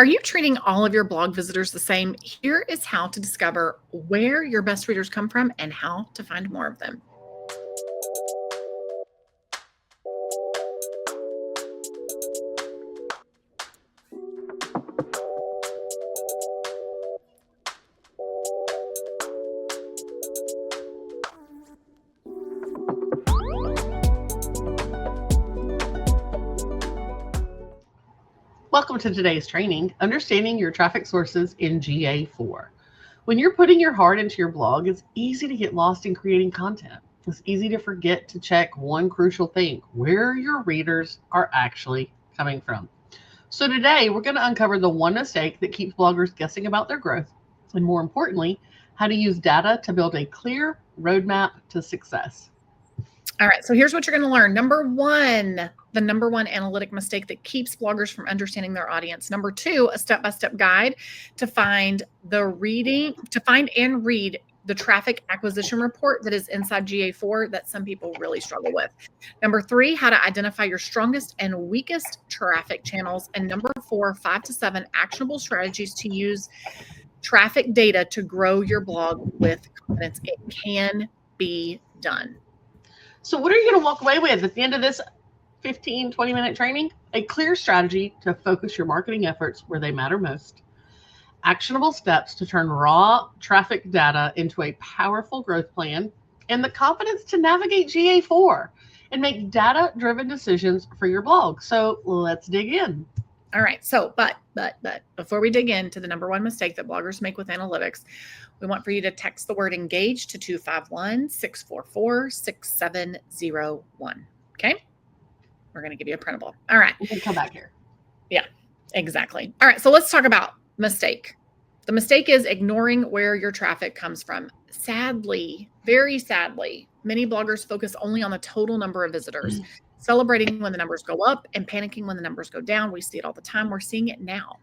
Are you treating all of your blog visitors the same? Here is how to discover where your best readers come from and how to find more of them. Welcome to today's training, Understanding Your Traffic Sources in GA4. When you're putting your heart into your blog, it's easy to get lost in creating content. It's easy to forget to check one crucial thing, where your readers are actually coming from. So today, we're going to uncover the one mistake that keeps bloggers guessing about their growth, and more importantly, how to use data to build a clear roadmap to success. All right, so here's what you're going to learn. Number one, the number one analytic mistake that keeps bloggers from understanding their audience. Number two, a step-by-step guide to find and read the traffic acquisition report that is inside GA4 that some people really struggle with. Number three, how to identify your strongest and weakest traffic channels. And number four, 5 to 7 actionable strategies to use traffic data to grow your blog with confidence. It can be done. So what are you going to walk away with at the end of this 15, 20-minute training? A clear strategy to focus your marketing efforts where they matter most. Actionable steps to turn raw traffic data into a powerful growth plan. And the confidence to navigate GA4 and make data-driven decisions for your blog. So let's dig in. All right. So, but before we dig into the number one mistake that bloggers make with analytics, we want for you to text the word engage to 251-644-6701. Okay. We're going to give you a printable. All right. You can come back here. Yeah, exactly. All right. So let's talk about mistake. The mistake is ignoring where your traffic comes from. Sadly, very sadly, many bloggers focus only on the total number of visitors, celebrating when the numbers go up and panicking when the numbers go down. We see it all the time. We're seeing it now.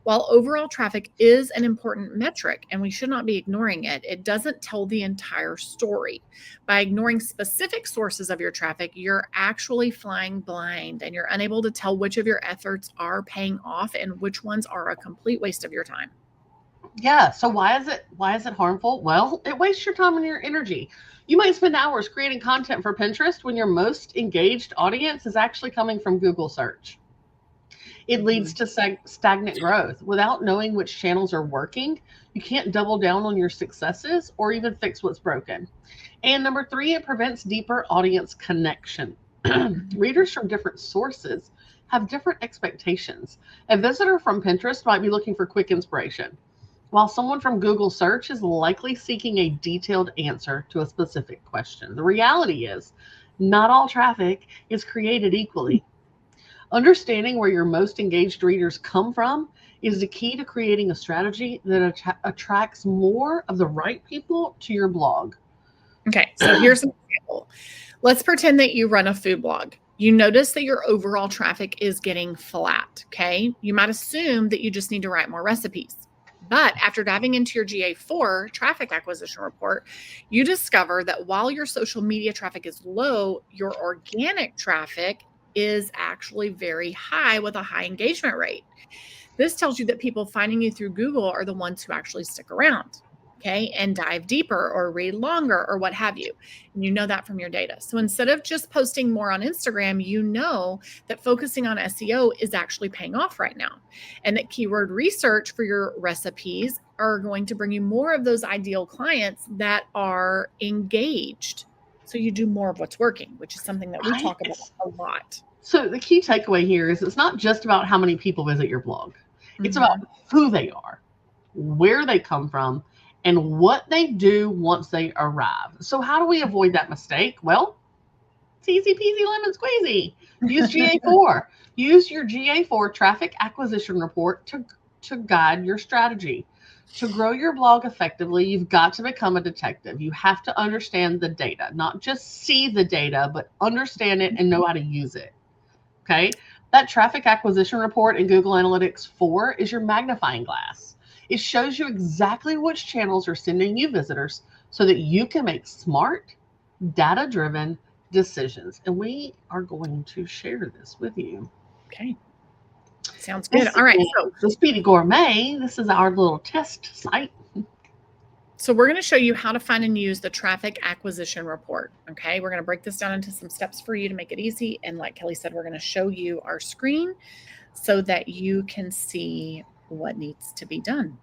While overall traffic is an important metric and we should not be ignoring it, it doesn't tell the entire story. By ignoring specific sources of your traffic, you're actually flying blind and you're unable to tell which of your efforts are paying off and which ones are a complete waste of your time. Yeah. So why is it harmful? Well, it wastes your time and your energy. You might spend hours creating content for Pinterest when your most engaged audience is actually coming from Google search. It leads to stagnant growth. Without knowing which channels are working, you can't double down on your successes or even fix what's broken. And number three, it prevents deeper audience connection. Readers from different sources have different expectations. A visitor from Pinterest might be looking for quick inspiration, while someone from Google search is likely seeking a detailed answer to a specific question. The reality is, not all traffic is created equally. Understanding where your most engaged readers come from is the key to creating a strategy that attracts more of the right people to your blog. Okay, so here's an example. Let's pretend that you run a food blog. You notice that your overall traffic is getting flat, okay? You might assume that you just need to write more recipes. But after diving into your GA4 traffic acquisition report, you discover that while your social media traffic is low, your organic traffic is actually very high with a high engagement rate. This tells you that people finding you through Google are the ones who actually stick around, okay, and dive deeper or read longer or what have you. And you know that from your data. So instead of just posting more on Instagram, you know that focusing on SEO is actually paying off right now, and that keyword research for your recipes are going to bring you more of those ideal clients that are engaged. So you do more of what's working, which is something that we talk about a lot. So the key takeaway here is it's not just about how many people visit your blog. It's about who they are, where they come from, and what they do once they arrive. So how do we avoid that mistake? Well, it's easy peasy lemon squeezy. Use GA4. Use your GA4 traffic acquisition report to guide your strategy. To grow your blog effectively, you've got to become a detective. You have to understand the data, not just see the data, but understand it and know how to use it. Okay. That traffic acquisition report in Google Analytics 4 is your magnifying glass. It shows you exactly which channels are sending you visitors so that you can make smart, data-driven decisions. And we are going to share this with you. Okay. Sounds good. All right. So the Speedy Gourmet, this is our little test site. So we're going to show you how to find and use the traffic acquisition report. Okay, we're going to break this down into some steps for you to make it easy. And like Kelly said, we're going to show you our screen so that you can see what needs to be done.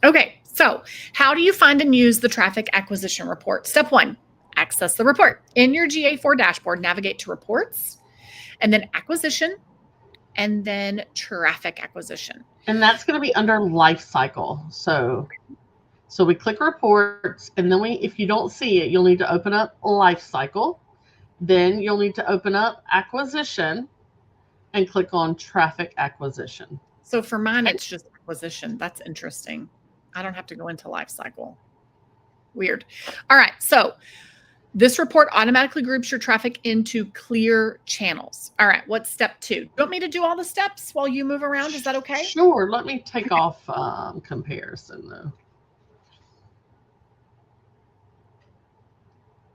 Okay, so how do you find and use the traffic acquisition report? Step 1, access the report. In your GA4 dashboard, navigate to reports and then acquisition and then traffic acquisition. And that's going to be under life cycle. So we click reports, and then if you don't see it, you'll need to open up life cycle. Then you'll need to open up acquisition and click on traffic acquisition. So for mine, it's just acquisition. That's interesting. I don't have to go into life cycle. Weird. All right. So this report automatically groups your traffic into clear channels. All right. What's step 2? You want me to do all the steps while you move around? Is that okay? Sure. Let me take off comparison though.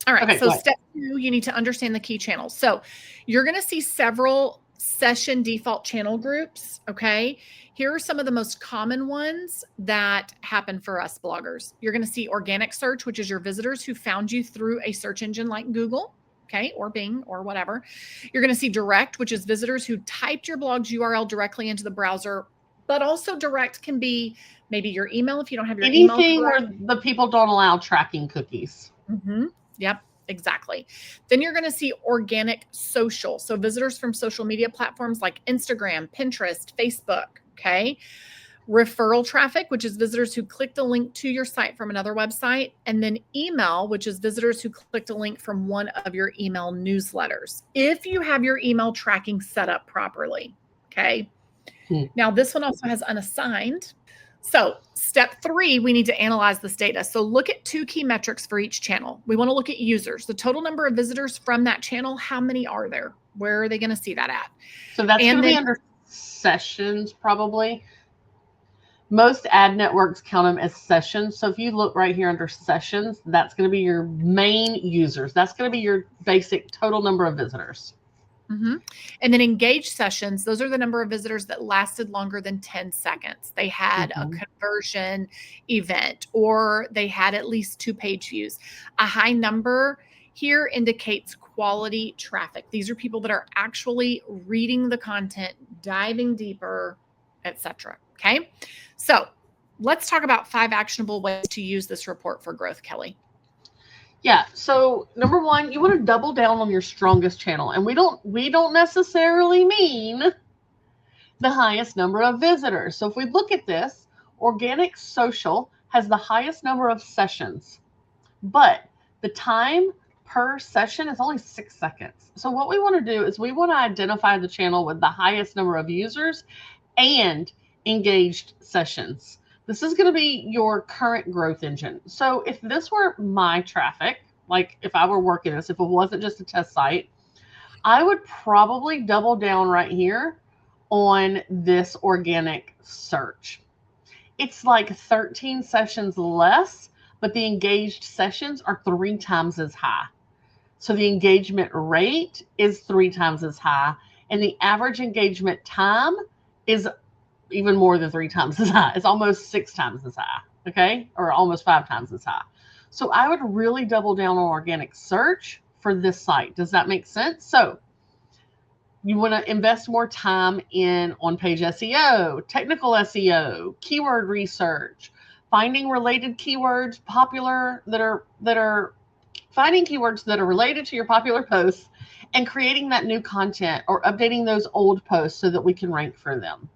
All right. Okay, so step 2, you need to understand the key channels. So you're going to see several session default channel groups. Okay. Here are some of the most common ones that happen for us bloggers. You're going to see organic search, which is your visitors who found you through a search engine like Google, okay, or Bing or whatever. You're going to see direct, which is visitors who typed your blog's URL directly into the browser, but also direct can be maybe your email if you don't have your email. Anything where the people don't allow tracking cookies. Mm-hmm. Yep. Exactly. Then you're going to see organic social. So visitors from social media platforms like Instagram, Pinterest, Facebook. Okay. Referral traffic, which is visitors who clicked a link to your site from another website. And then email, which is visitors who clicked a link from one of your email newsletters. If you have your email tracking set up properly. Okay. Now this one also has unassigned. So step 3, we need to analyze this data. So look at 2 key metrics for each channel. We want to look at users, the total number of visitors from that channel. How many are there? Where are they going to see that at? So that's going to be under sessions probably. Most ad networks count them as sessions. So if you look right here under sessions, that's going to be your main users. That's going to be your basic total number of visitors. Mm-hmm. And then engaged sessions, those are the number of visitors that lasted longer than 10 seconds. They had a conversion event or they had at least 2 page views. A high number here indicates quality traffic. These are people that are actually reading the content, diving deeper, etc. Okay. So let's talk about 5 actionable ways to use this report for growth, Kelly. Yeah. So number 1, you want to double down on your strongest channel. And we don't necessarily mean the highest number of visitors. So if we look at this, organic social has the highest number of sessions, but the time per session is only 6 seconds. So what we want to do is we want to identify the channel with the highest number of users and engaged sessions. This is going to be your current growth engine. So if this were my traffic, like if I were working this, if it wasn't just a test site, I would probably double down right here on this organic search. It's like 13 sessions less, but the engaged sessions are 3 times as high. So the engagement rate is 3 times as high, and the average engagement time is even more than 3 times as high. It's almost 6 times as high, okay? Or almost 5 times as high. So I would really double down on organic search for this site. Does that make sense? So you want to invest more time in on-page SEO, technical SEO, keyword research, finding related keywords finding keywords that are related to your popular posts and creating that new content or updating those old posts so that we can rank for them.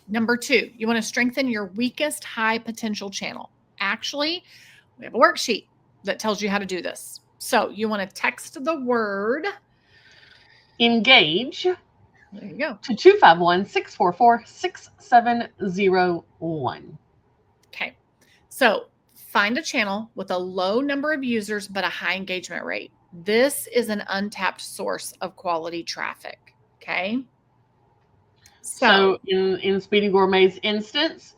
Number 2, you want to strengthen your weakest high potential channel. Actually, we have a worksheet that tells you how to do this. So you want to text the word engage. There you go. To 251-644-6701. Okay. So find a channel with a low number of users but a high engagement rate. This is an untapped source of quality traffic. Okay. So in Speedy Gourmet's instance,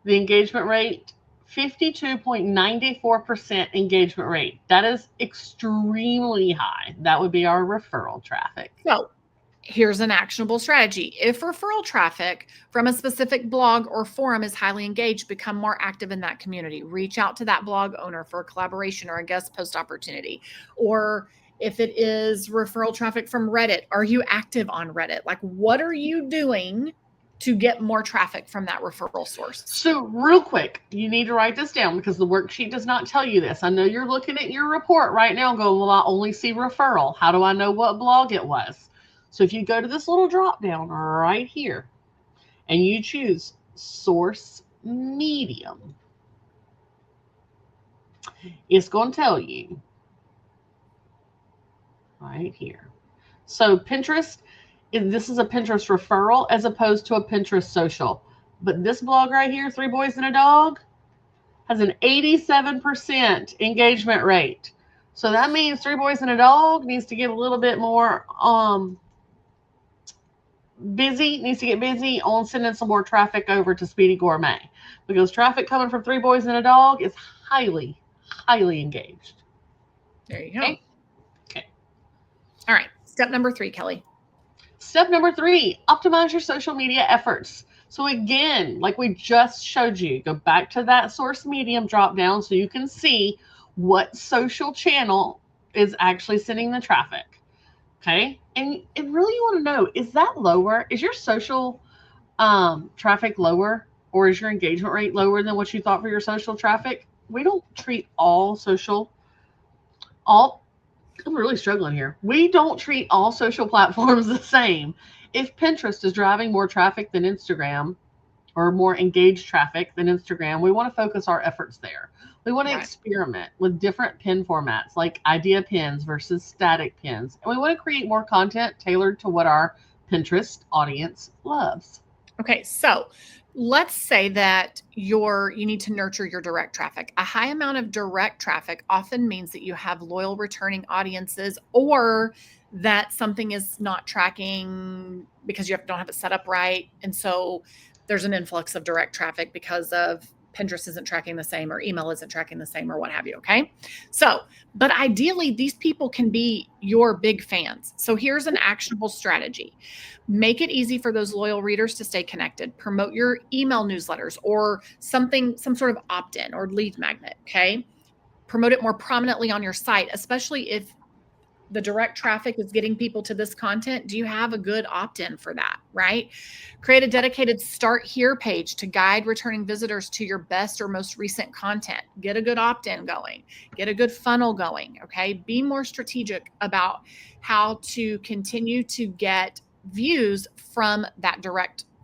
the engagement rate, 52.94% engagement rate. That is extremely high. That would be our referral traffic. So Here's an actionable strategy. If referral traffic from a specific blog or forum is highly engaged, become more active in that community. Reach out to that blog owner for a collaboration or a guest post opportunity. Or if it is referral traffic from Reddit, are you active on Reddit? Like, what are you doing to get more traffic from that referral source? So real quick, you need to write this down because the worksheet does not tell you this. I know you're looking at your report right now going, well, I only see referral. How do I know what blog it was? So if you go to this little drop down right here and you choose source medium, it's going to tell you right here. So Pinterest, this is a Pinterest referral as opposed to a Pinterest social. But this blog right here, 3 Boys and a Dog, has an 87% engagement rate. So that means 3 Boys and a Dog needs to get a little bit more needs to get busy on sending some more traffic over to Speedy Gourmet, because traffic coming from 3 Boys and a Dog is highly engaged. There you go. Okay. All right. Step number 3, Kelly. Step number 3, optimize your social media efforts. So again, like we just showed you, go back to that source medium drop down so you can see what social channel is actually sending the traffic. Okay. And really you want to know, is that lower? Is your social traffic lower, or is your engagement rate lower than what you thought for your social traffic? We don't treat I'm really struggling here. We don't treat all social platforms the same. If Pinterest is driving more traffic than Instagram, or more engaged traffic than Instagram, we want to focus our efforts there. We want to experiment with different pin formats, like idea pins versus static pins. And we want to create more content tailored to what our Pinterest audience loves. Okay, so let's say that you need to nurture your direct traffic. A high amount of direct traffic often means that you have loyal returning audiences, or that something is not tracking because you don't have it set up right. And so there's an influx of direct traffic because of Pinterest isn't tracking the same, or email isn't tracking the same, or what have you. Okay. So, but ideally these people can be your big fans. So here's an actionable strategy. Make it easy for those loyal readers to stay connected. Promote your email newsletters or some sort of opt-in or lead magnet. Okay. Promote it more prominently on your site, especially if the direct traffic is getting people to this content. Do you have a good opt-in for that, right? Create a dedicated Start Here page to guide returning visitors to your best or most recent content. Get a good opt-in going. Get a good funnel going, okay? Be more strategic about how to continue to get views from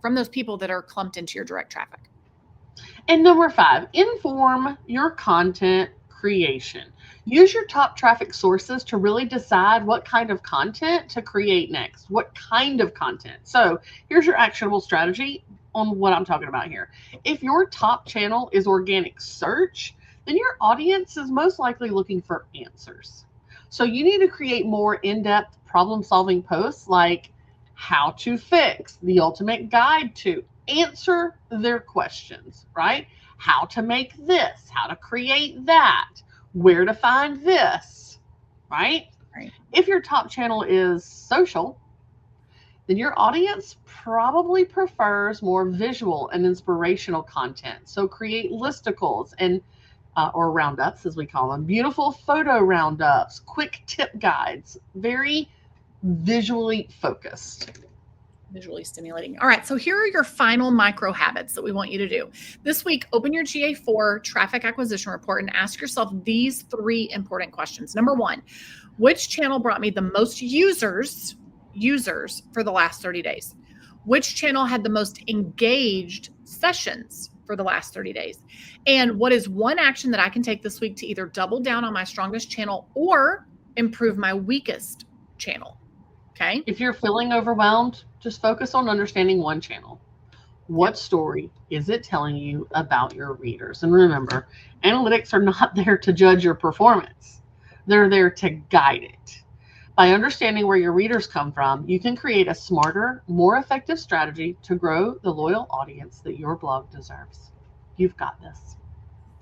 those people that are clumped into your direct traffic. And number 5, inform your content creation. Use your top traffic sources to really decide what kind of content to create next. What kind of content? So here's your actionable strategy on what I'm talking about here. If your top channel is organic search, then your audience is most likely looking for answers. So you need to create more in-depth problem-solving posts, like how to fix, the ultimate guide to answer their questions, right? How to make this, how to create that, where to find this, right? If your top channel is social, then your audience probably prefers more visual and inspirational content. So create listicles and or roundups, as we call them, beautiful photo roundups, quick tip guides, very visually focused. Visually stimulating. All right. So here are your final micro habits that we want you to do. This week, open your GA4 Traffic Acquisition report and ask yourself these 3 important questions. Number 1, which channel brought me the most users for the last 30 days? Which channel had the most engaged sessions for the last 30 days? And what is one action that I can take this week to either double down on my strongest channel or improve my weakest channel? Okay. If you're feeling overwhelmed, just focus on understanding one channel. What story is it telling you about your readers? And remember, analytics are not there to judge your performance. They're there to guide it. By understanding where your readers come from, you can create a smarter, more effective strategy to grow the loyal audience that your blog deserves. You've got this.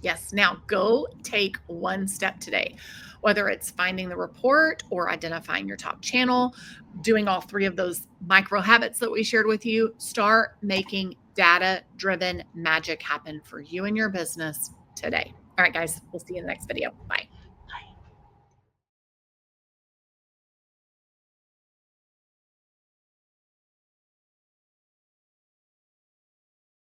Yes. Now go take one step today, whether it's finding the report or identifying your top channel, doing all three of those micro habits that we shared with you. Start making data-driven magic happen for you and your business today. All right, guys, we'll see you in the next video. Bye.